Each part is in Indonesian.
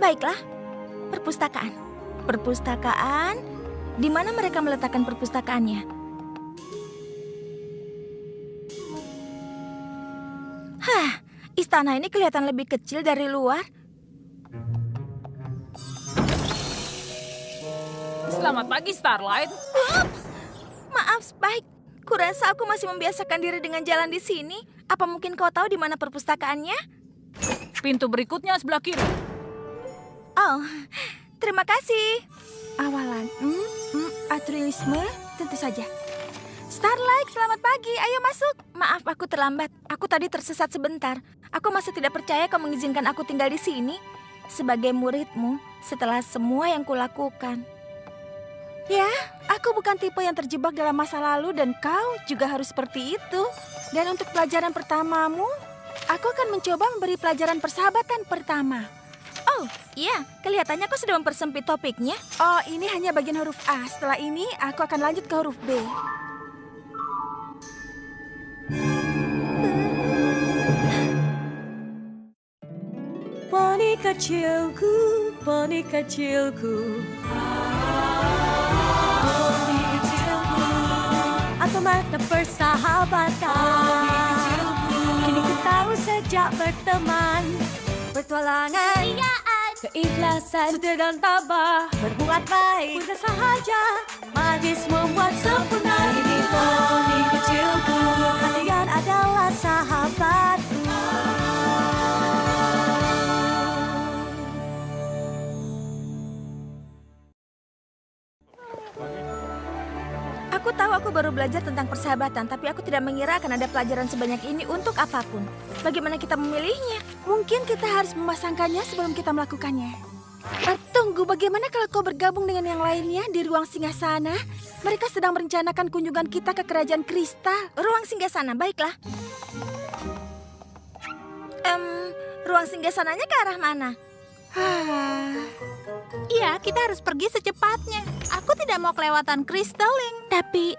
Baiklah, perpustakaan. Perpustakaan, di mana mereka meletakkan perpustakaannya? Hah, istana ini kelihatan lebih kecil dari luar. Selamat pagi, Starlight. Ups, maaf, Spike. Kurasa aku masih membiasakan diri dengan jalan di sini. Apa mungkin kau tahu di mana perpustakaannya? Pintu berikutnya sebelah kiri. Oh, terima kasih. Awalan, altruisme, tentu saja. Starlight, selamat pagi. Ayo masuk. Maaf, aku terlambat. Aku tadi tersesat sebentar. Aku masih tidak percaya kau mengizinkan aku tinggal di sini. Sebagai muridmu, setelah semua yang kulakukan. Ya, aku bukan tipe yang terjebak dalam masa lalu dan kau juga harus seperti itu. Dan untuk pelajaran pertamamu, aku akan mencoba memberi pelajaran persahabatan pertama. Oh, iya. Kelihatannya kau sudah mempersempit topiknya. Oh, ini hanya bagian huruf A. Setelah ini, aku akan lanjut ke huruf B. Poni kecilku, poni kecilku. Poni kecilku. Apa makna persahabatan? Kini ku tahu sejak berteman. Petualangan, keikhlasan, setia dan tabah, berbuat baik, mudah sahaja, magis membuat sempurna. Ini poni kecilku, kalian adalah sahabatku. Aku tahu aku baru belajar tentang persahabatan, tapi aku tidak mengira akan ada pelajaran sebanyak ini untuk apapun. Bagaimana kita memilihnya? Mungkin kita harus memasangkannya sebelum kita melakukannya. Tunggu, bagaimana kalau kau bergabung dengan yang lainnya di ruang singgasana? Mereka sedang merencanakan kunjungan kita ke kerajaan kristal. Ruang singgasana, baiklah. Ruang singgasananya ke arah mana? Iya, kita harus pergi secepatnya. Aku tidak mau kelewatan Crystalling. Tapi,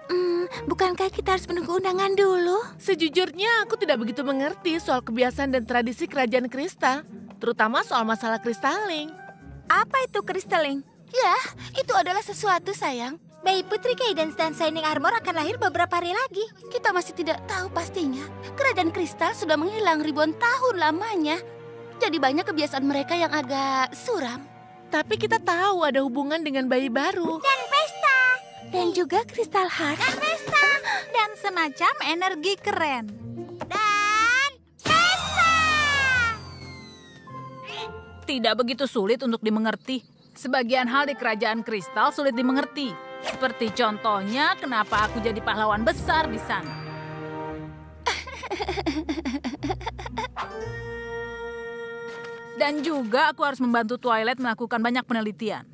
bukankah kita harus menunggu undangan dulu? Sejujurnya aku tidak begitu mengerti soal kebiasaan dan tradisi kerajaan kristal, terutama soal masalah Crystalling. Apa itu Crystalling? Ya, itu adalah sesuatu, sayang. Bayi Putri Cadance dan Shining Armor akan lahir beberapa hari lagi. Kita masih tidak tahu pastinya. Kerajaan kristal sudah menghilang ribuan tahun lamanya. Jadi banyak kebiasaan mereka yang agak suram. Tapi kita tahu ada hubungan dengan bayi baru. Dan pesta. Dan juga Crystal Heart. Dan pesta. Dan semacam energi keren. Dan pesta. Tidak begitu sulit untuk dimengerti. Sebagian hal di kerajaan kristal sulit dimengerti. Seperti contohnya, kenapa aku jadi pahlawan besar di sana. Dan juga aku harus membantu Twilight melakukan banyak penelitian.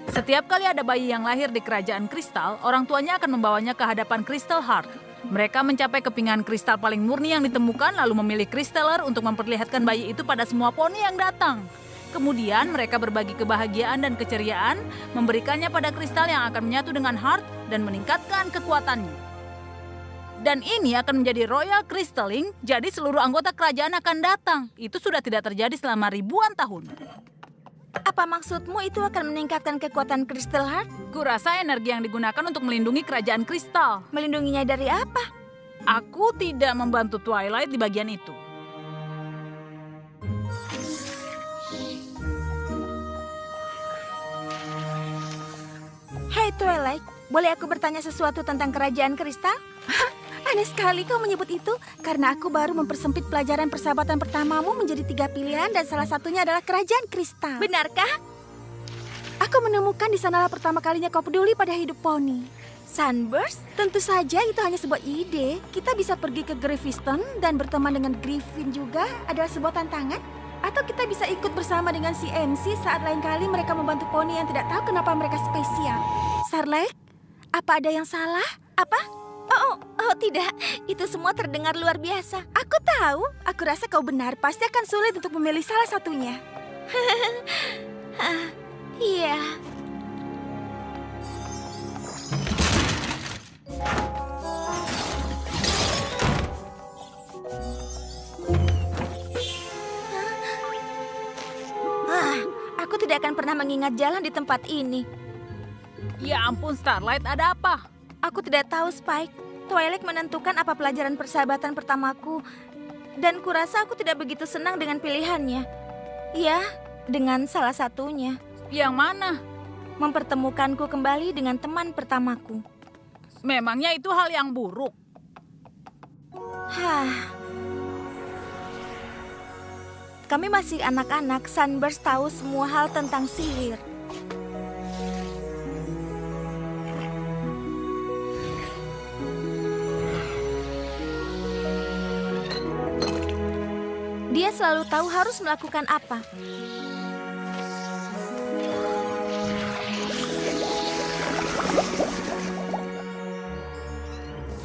Setiap kali ada bayi yang lahir di kerajaan kristal, orang tuanya akan membawanya ke hadapan Crystal Heart. Mereka mencapai kepingan kristal paling murni yang ditemukan, lalu memilih Crystaller untuk memperlihatkan bayi itu pada semua poni yang datang. Kemudian mereka berbagi kebahagiaan dan keceriaan, memberikannya pada kristal yang akan menyatu dengan Heart dan meningkatkan kekuatannya. Dan ini akan menjadi Royal Crystalling, jadi seluruh anggota kerajaan akan datang. Itu sudah tidak terjadi selama ribuan tahun. Apa maksudmu itu akan meningkatkan kekuatan Crystal Heart? Kurasa energi yang digunakan untuk melindungi kerajaan kristal. Melindunginya dari apa? Aku tidak membantu Twilight di bagian itu. Hey Twilight, boleh aku bertanya sesuatu tentang kerajaan kristal? Aneh sekali kau menyebut itu, karena aku baru mempersempit pelajaran persahabatan pertamamu menjadi 3 pilihan dan salah satunya adalah kerajaan kristal. Benarkah? Aku menemukan di sanalah pertama kalinya kau peduli pada hidup poni. Sunburst? Tentu saja itu hanya sebuah ide. Kita bisa pergi ke Gryffindor dan berteman dengan Griffin juga adalah sebuah tantangan. Atau kita bisa ikut bersama dengan si MC saat lain kali mereka membantu poni yang tidak tahu kenapa mereka spesial. Starlight, apa ada yang salah? Apa? Oh, tidak. Itu semua terdengar luar biasa. Aku tahu. Aku rasa kau benar. Pasti akan sulit untuk memilih salah satunya. Iya. tidak akan pernah mengingat jalan di tempat ini. Ya ampun Starlight, ada apa? Aku tidak tahu, Spike. Twilight menentukan apa pelajaran persahabatan pertamaku. Dan kurasa aku tidak begitu senang dengan pilihannya. Ya, dengan salah satunya. Yang mana? Mempertemukanku kembali dengan teman pertamaku. Memangnya itu hal yang buruk? Kami masih anak-anak, Sunburst tahu semua hal tentang sihir. Dia selalu tahu harus melakukan apa.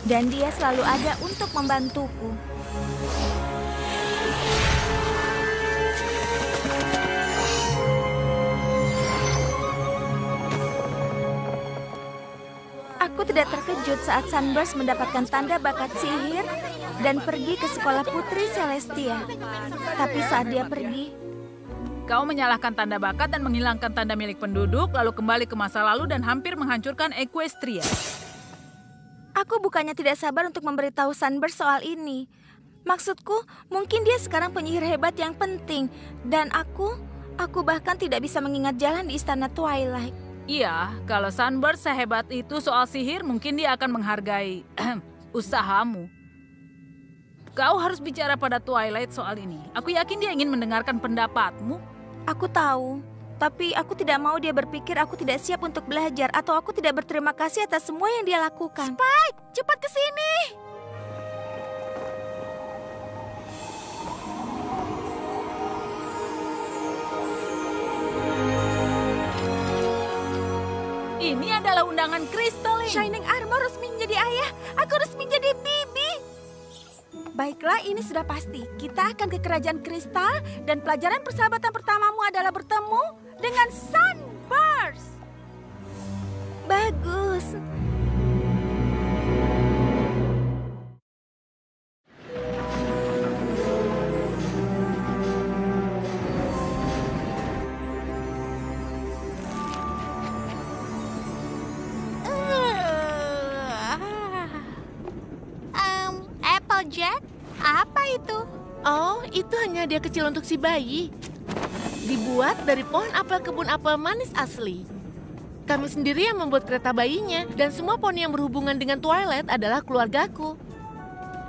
Dan dia selalu ada untuk membantuku. Aku tidak terkejut saat Sunburst mendapatkan tanda bakat sihir dan pergi ke sekolah Putri Celestia. Tapi saat dia pergi, Kau menyalahkan tanda bakat dan menghilangkan tanda milik penduduk, lalu kembali ke masa lalu dan hampir menghancurkan Equestria. aku bukannya tidak sabar untuk memberitahu Sunburst soal ini. Maksudku, mungkin dia sekarang penyihir hebat yang penting. Dan aku bahkan tidak bisa mengingat jalan di Istana Twilight. Iya, kalau Sunburst sehebat itu soal sihir, mungkin dia akan menghargai usahamu. Kau harus bicara pada Twilight soal ini. Aku yakin dia ingin mendengarkan pendapatmu. Aku tahu, tapi aku tidak mau dia berpikir aku tidak siap untuk belajar atau aku tidak berterima kasih atas semua yang dia lakukan. Spike, cepat ke sini. Ini adalah undangan Crystalline. Shining Armor resmi menjadi ayah. Aku resmi jadi bibi. Baiklah, ini sudah pasti. Kita akan ke Kerajaan Kristal dan pelajaran persahabatan pertamamu adalah bertemu dengan Sunburst. Bagus. Applejack, apa itu? Oh, itu hanya hadiah kecil untuk si bayi. Dibuat dari pohon apel kebun apel manis asli. Kami sendiri yang membuat kereta bayinya, dan semua poni yang berhubungan dengan Twilight adalah keluargaku.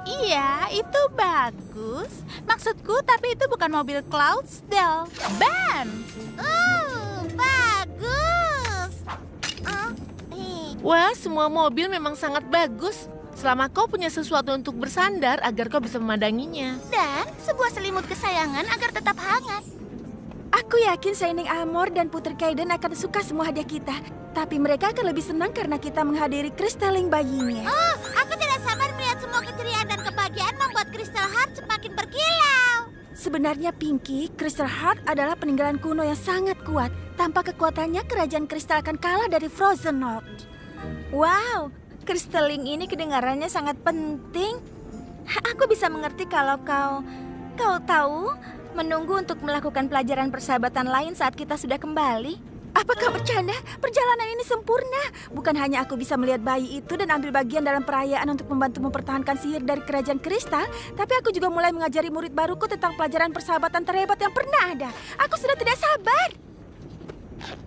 Iya, itu bagus. Maksudku, tapi itu bukan mobil Cloudsdale. Ben! Bagus! Wah, semua mobil memang sangat bagus. Selama kau punya sesuatu untuk bersandar agar kau bisa memandanginya. Dan sebuah selimut kesayangan agar tetap hangat. Aku yakin Shining Armor dan Putri Kaiden akan suka semua hadiah kita. Tapi mereka akan lebih senang karena kita menghadiri Crystalline bayinya. Oh, aku tidak sabar melihat semua keceriaan dan kebahagiaan membuat Crystal Heart semakin berkilau. Sebenarnya Pinky, Crystal Heart adalah peninggalan kuno yang sangat kuat. Tanpa kekuatannya, kerajaan kristal akan kalah dari Frozen North. Wow, Crystalline ini kedengarannya sangat penting. Aku bisa mengerti kalau kau tahu menunggu untuk melakukan pelajaran persahabatan lain saat kita sudah kembali. Apa kau bercanda? Perjalanan ini sempurna. Bukan hanya aku bisa melihat bayi itu dan ambil bagian dalam perayaan untuk membantu mempertahankan sihir dari kerajaan kristal, tapi aku juga mulai mengajari murid baruku tentang pelajaran persahabatan terhebat yang pernah ada. Aku sudah tidak sabar.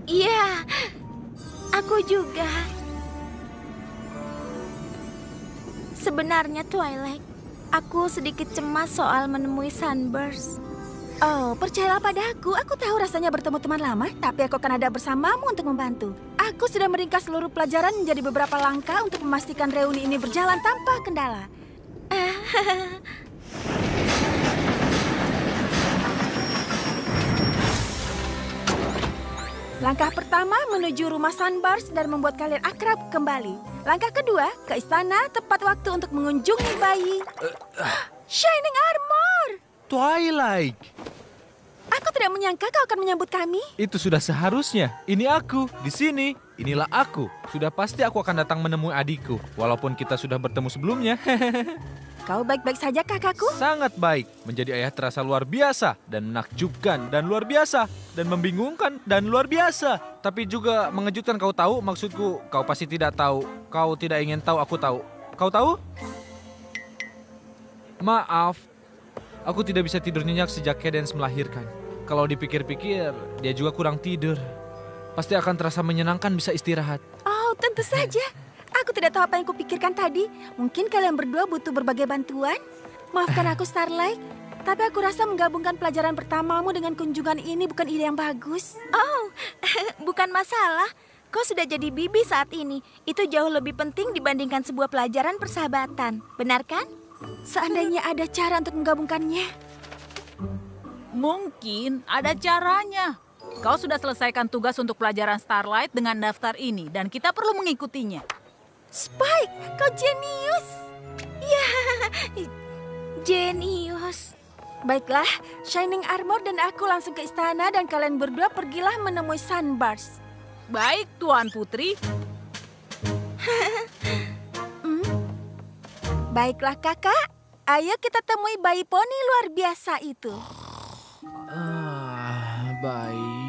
Iya, aku juga. Sebenarnya Twilight, aku sedikit cemas soal menemui Sunburst. Oh, percayalah padaku. Aku tahu rasanya bertemu teman lama, tapi aku akan ada bersamamu untuk membantu. Aku sudah meringkas seluruh pelajaran menjadi beberapa langkah untuk memastikan reuni ini berjalan tanpa kendala. Langkah pertama menuju rumah Sunburst dan membuat kalian akrab kembali. Langkah kedua, ke istana tepat waktu untuk mengunjungi bayi. Shining Armor! Twilight! Aku tidak menyangka kau akan menyambut kami. Itu sudah seharusnya. Ini aku, di sini. Inilah aku. Sudah pasti aku akan datang menemui adikku. Walaupun kita sudah bertemu sebelumnya. Kau baik-baik saja kakakku? Sangat baik. Menjadi ayah terasa luar biasa dan menakjubkan dan luar biasa dan membingungkan dan luar biasa. Tapi juga mengejutkan. Kau tahu maksudku? Kau pasti tidak tahu. Kau tidak ingin tahu, aku tahu. Kau tahu? Maaf, aku tidak bisa tidur nyenyak sejak Cadence melahirkan. Kalau dipikir-pikir, dia juga kurang tidur. Pasti akan terasa menyenangkan bisa istirahat. Oh, tentu saja. Aku tidak tahu apa yang kupikirkan tadi. Mungkin kalian berdua butuh berbagai bantuan. Maafkan aku, Starlight. Tapi aku rasa menggabungkan pelajaran pertamamu dengan kunjungan ini bukan ide yang bagus. Oh, bukan masalah. Kau sudah jadi bibi saat ini. Itu jauh lebih penting dibandingkan sebuah pelajaran persahabatan. Benar kan? Seandainya ada cara untuk menggabungkannya. Mungkin ada caranya. Kau sudah selesaikan tugas untuk pelajaran Starlight dengan daftar ini dan kita perlu mengikutinya. Spike, kau jenius. Ya, jenius. Baiklah, Shining Armor dan aku langsung ke istana dan kalian berdua pergilah menemui Sunburst. Baik, Tuan Putri. Baiklah kakak, ayo kita temui bayi poni luar biasa itu. Baik.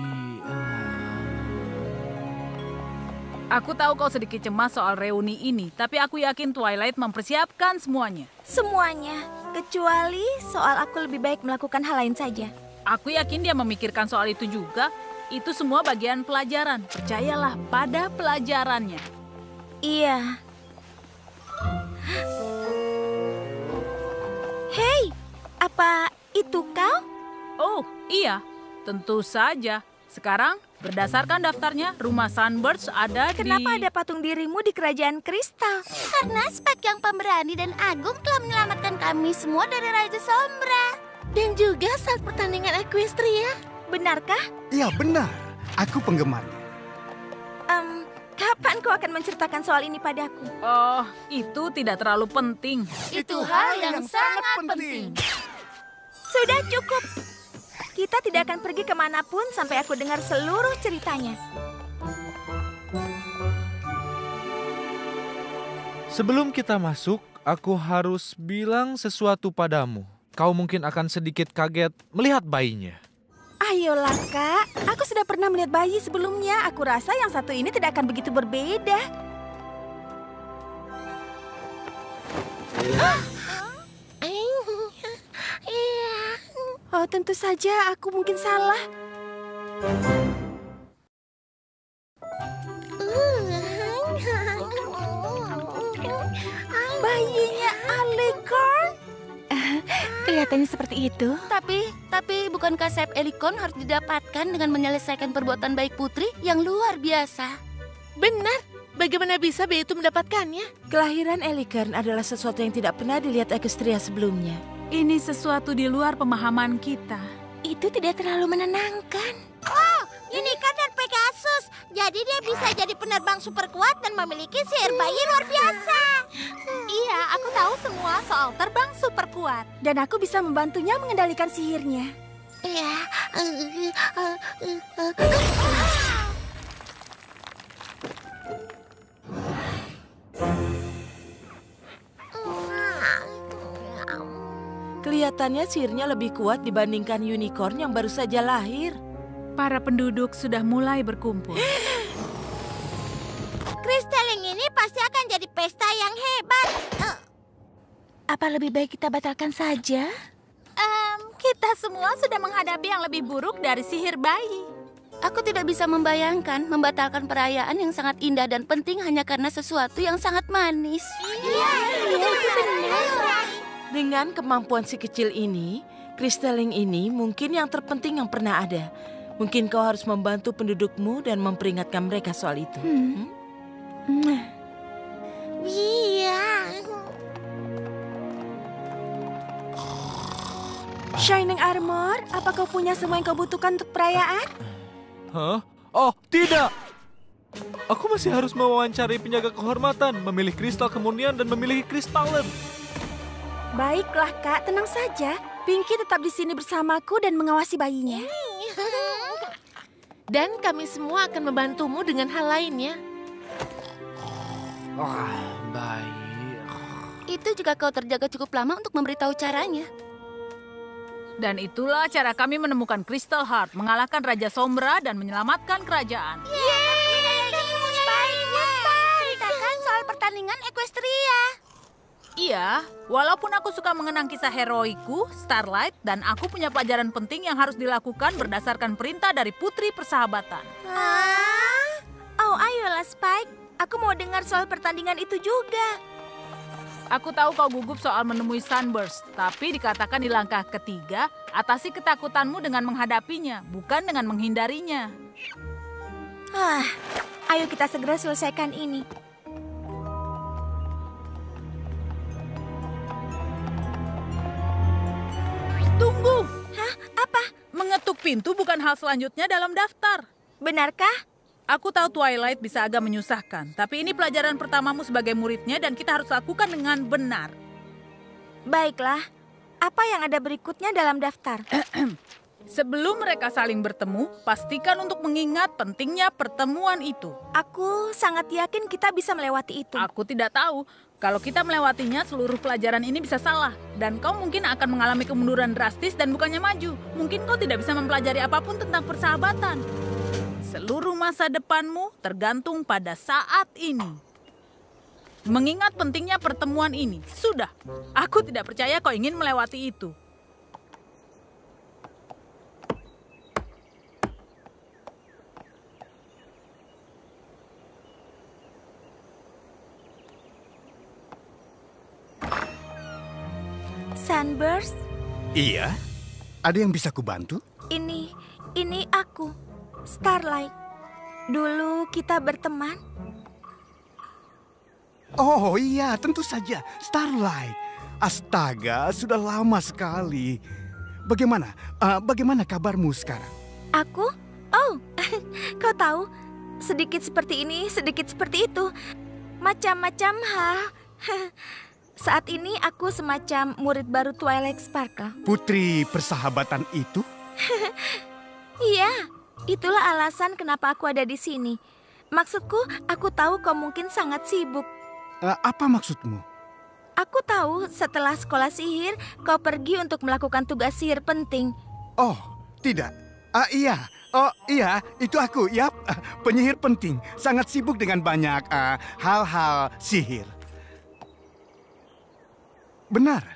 Aku tahu kau sedikit cemas soal reuni ini, tapi aku yakin Twilight mempersiapkan semuanya. Semuanya, kecuali soal aku lebih baik melakukan hal lain saja. Aku yakin dia memikirkan soal itu juga. Itu semua bagian pelajaran. Percayalah pada pelajarannya. Iya. Hei, apa itu kau? Oh, iya. Tentu saja. Sekarang, berdasarkan daftarnya, rumah Sunburst ada Kenapa ada patung dirimu di kerajaan kristal? Karena Spike yang pemberani dan agung telah menyelamatkan kami semua dari Raja Sombra. Dan juga saat pertandingan Equestria. Benarkah? Ya benar, aku penggemarnya. Kapan kau akan menceritakan soal ini padaku? Oh, itu tidak terlalu penting. Itu hal yang sangat penting. Sudah cukup. Kita tidak akan pergi kemanapun sampai aku dengar seluruh ceritanya. Sebelum kita masuk, aku harus bilang sesuatu padamu. Kau mungkin akan sedikit kaget melihat bayinya. Ayolah kak, aku sudah pernah melihat bayi sebelumnya. Aku rasa yang satu ini tidak akan begitu berbeda. Oh, tentu saja aku mungkin salah. Bayinya Alicorn? Kelihatannya seperti itu. Tapi bukankah sayap Elikon harus didapatkan dengan menyelesaikan perbuatan baik putri yang luar biasa? Benar. Bagaimana bisa bayi itu mendapatkannya? Kelahiran Alicorn adalah sesuatu yang tidak pernah dilihat Equestria sebelumnya. Ini sesuatu di luar pemahaman kita. Itu tidak terlalu menenangkan. Oh, Unicorn dan Pegasus. Jadi dia bisa jadi penerbang super kuat dan memiliki sihir bayi luar biasa. Iya, aku tahu semua soal terbang super kuat. Dan aku bisa membantunya mengendalikan sihirnya. Iya. Kelihatannya sihirnya lebih kuat dibandingkan unicorn yang baru saja lahir. Para penduduk sudah mulai berkumpul. Kristaling ini pasti akan jadi pesta yang hebat. Apa lebih baik kita batalkan saja? Kita semua sudah menghadapi yang lebih buruk dari sihir bayi. Aku tidak bisa membayangkan membatalkan perayaan yang sangat indah dan penting hanya karena sesuatu yang sangat manis. Iya, itu benar. Dengan kemampuan si kecil ini, Kristaling ini mungkin yang terpenting yang pernah ada. Mungkin kau harus membantu pendudukmu dan memperingatkan mereka soal itu. Iya. Shining Armor, apa kau punya semua yang kau butuhkan untuk perayaan? Hah? Oh, tidak! Aku masih harus mewawancari penjaga kehormatan, memilih kristal kemurnian dan memilih kristalem. Baiklah kak, tenang saja. Pinky tetap di sini bersamaku dan mengawasi bayinya. Dan kami semua akan membantumu dengan hal lainnya. Baik. Itu jika kau terjaga cukup lama untuk memberitahu caranya. Dan itulah cara kami menemukan Crystal Heart, mengalahkan Raja Sombra dan menyelamatkan kerajaan. Ceritakan soal pertandingan Equestria. Iya, walaupun aku suka mengenang kisah heroiku, Starlight, dan aku punya pelajaran penting yang harus dilakukan berdasarkan perintah dari Putri Persahabatan. Oh, ayolah Spike. Aku mau dengar soal pertandingan itu juga. Aku tahu kau gugup soal menemui Sunburst, tapi dikatakan di langkah ketiga, atasi ketakutanmu dengan menghadapinya, bukan dengan menghindarinya. Ayo kita segera selesaikan ini. Tunggu! Hah? Apa? Mengetuk pintu bukan hal selanjutnya dalam daftar. Benarkah? Aku tahu Twilight bisa agak menyusahkan, tapi ini pelajaran pertamamu sebagai muridnya dan kita harus lakukan dengan benar. Baiklah. Apa yang ada berikutnya dalam daftar? Sebelum mereka saling bertemu, pastikan untuk mengingat pentingnya pertemuan itu. Aku sangat yakin kita bisa melewati itu. Aku tidak tahu. Kalau kita melewatinya, seluruh pelajaran ini bisa salah. Dan kau mungkin akan mengalami kemunduran drastis dan bukannya maju. Mungkin kau tidak bisa mempelajari apapun tentang persahabatan. Seluruh masa depanmu tergantung pada saat ini. Mengingat pentingnya pertemuan ini, sudah. Aku tidak percaya kau ingin melewati itu. Sunburst, Iya? Ada yang bisa kubantu? ini aku, Starlight. Dulu kita berteman. Oh iya, tentu saja. Starlight. Astaga, sudah lama sekali. Bagaimana kabarmu sekarang? Aku? Oh, kau tahu, sedikit seperti ini, sedikit seperti itu. Macam-macam hal. Saat ini aku semacam murid baru Twilight Sparkle. Putri Persahabatan itu? Iya, itulah alasan kenapa aku ada di sini. Maksudku, aku tahu kau mungkin sangat sibuk. Apa maksudmu? Aku tahu setelah sekolah sihir, kau pergi untuk melakukan tugas sihir penting. Oh, tidak. Iya. Oh, iya, itu aku. Yap, penyihir penting. Sangat sibuk dengan banyak hal-hal sihir. Benar.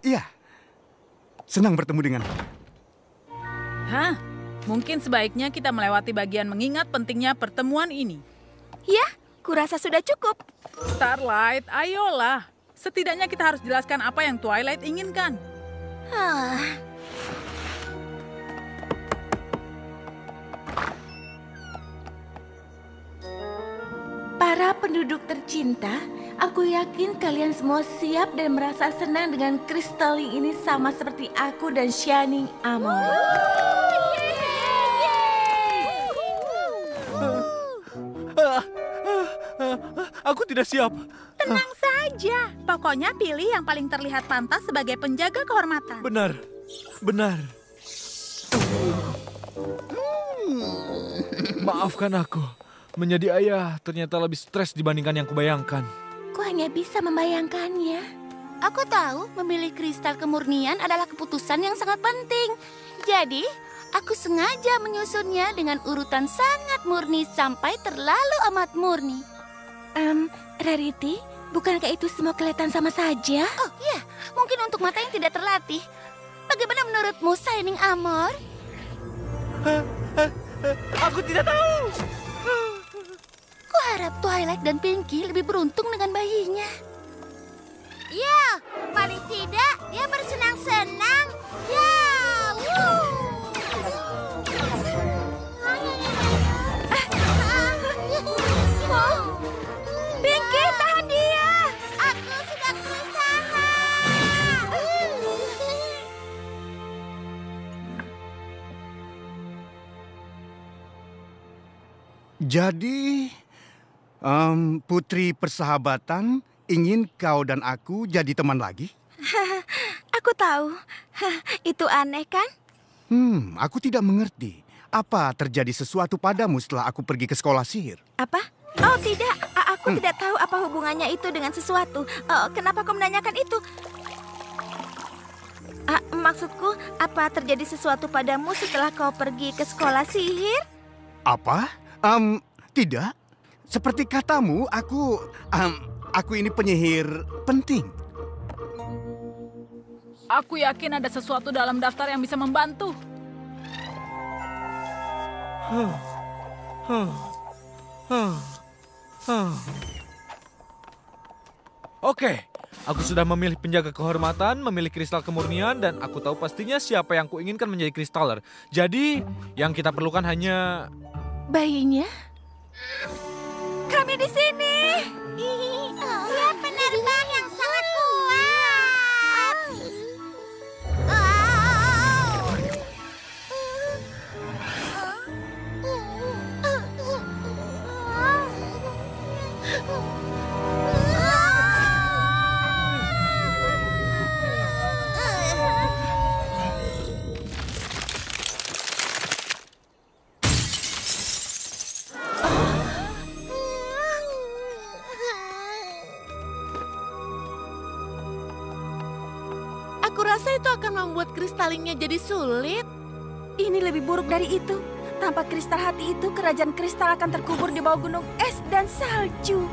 Iya. Senang bertemu denganmu. Hah? Mungkin sebaiknya kita melewati bagian mengingat pentingnya pertemuan ini. Ya, kurasa sudah cukup. Starlight, ayolah. Setidaknya kita harus jelaskan apa yang Twilight inginkan. Para penduduk tercinta, aku yakin kalian semua siap dan merasa senang dengan Crystalling ini sama seperti aku dan Shining Armor. Aku tidak siap. Tenang saja. Pokoknya pilih yang paling terlihat pantas sebagai penjaga kehormatan. Benar. Maafkan aku. Menjadi ayah ternyata lebih stres dibandingkan yang kubayangkan. Ku hanya bisa membayangkannya. Aku tahu memilih kristal kemurnian adalah keputusan yang sangat penting. Jadi, aku sengaja menyusunnya dengan urutan sangat murni sampai terlalu amat murni. Rarity, bukankah itu semua kelihatan sama saja? Oh iya, mungkin untuk mata yang tidak terlatih. Bagaimana menurutmu, Shining Armor? Aku tidak tahu. Kuharap Twilight dan Pinky lebih beruntung dengan bayinya. Ya, paling tidak dia bersenang-senang. Ya, Pinky, tahan dia! aku sudah berusaha. Jadi, Putri Persahabatan ingin kau dan aku jadi teman lagi? Aku tahu. Itu aneh kan? Aku tidak mengerti. Apa terjadi sesuatu padamu setelah aku pergi ke sekolah sihir? Apa? Oh tidak, aku Aku tidak tahu apa hubungannya itu dengan sesuatu. Kenapa kau menanyakan itu? Maksudku, apa terjadi sesuatu padamu setelah kau pergi ke sekolah sihir? Apa? Tidak. Seperti katamu, aku ini penyihir penting. Aku yakin ada sesuatu dalam daftar yang bisa membantu. Oke, aku sudah memilih penjaga kehormatan, memilih kristal kemurnian, dan aku tahu pastinya siapa yang kuinginkan menjadi kristaler. Jadi, yang kita perlukan hanya... Bayinya? Kami di sini. Dia penerbang yang sangat kuat. Aku rasa itu akan membuat kristalingnya jadi sulit. Ini lebih buruk dari itu. Tanpa kristal hati itu, kerajaan kristal akan terkubur di bawah gunung es dan salju.